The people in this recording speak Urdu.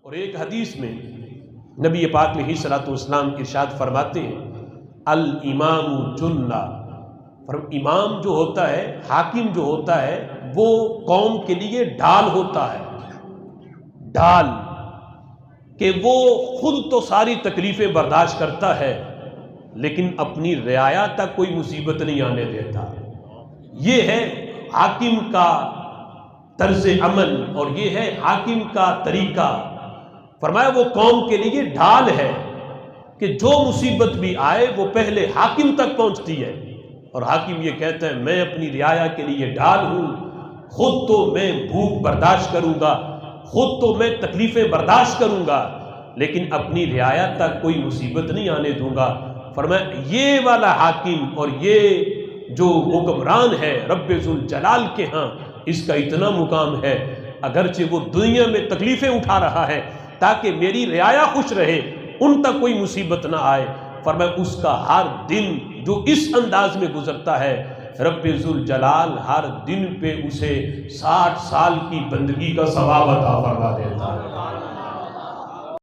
اور ایک حدیث میں نبی پاک علیہ الصلوۃ والسلام ارشاد فرماتے ہیں الامام جنہ، امام جو ہوتا ہے، حاکم جو ہوتا ہے، وہ قوم کے لیے ڈھال ہوتا ہے، ڈھال کہ وہ خود تو ساری تکلیفیں برداشت کرتا ہے لیکن اپنی رعایا تک کوئی مصیبت نہیں آنے دیتا۔ یہ ہے حاکم کا طرز عمل اور یہ ہے حاکم کا طریقہ۔ فرمایا وہ قوم کے لیے ڈھال ہے کہ جو مصیبت بھی آئے وہ پہلے حاکم تک پہنچتی ہے، اور حاکم یہ کہتا ہے میں اپنی رعایا کے لیے ڈھال ہوں، خود تو میں بھوک برداشت کروں گا، خود تو میں تکلیفیں برداشت کروں گا لیکن اپنی رعایا تک کوئی مصیبت نہیں آنے دوں گا۔ فرمایا یہ والا حاکم اور یہ جو حکمران ہے رب ذوالجلال کے ہاں اس کا اتنا مقام ہے، اگرچہ وہ دنیا میں تکلیفیں اٹھا رہا ہے تاکہ میری رعایا خوش رہے، ان تک کوئی مصیبت نہ آئے۔ فرمایا اس کا ہر دن جو اس انداز میں گزرتا ہے رب ذوالجلال ہر دن پہ اسے 60 سال کی بندگی کا ثواب عطا فرما دیتا ہے۔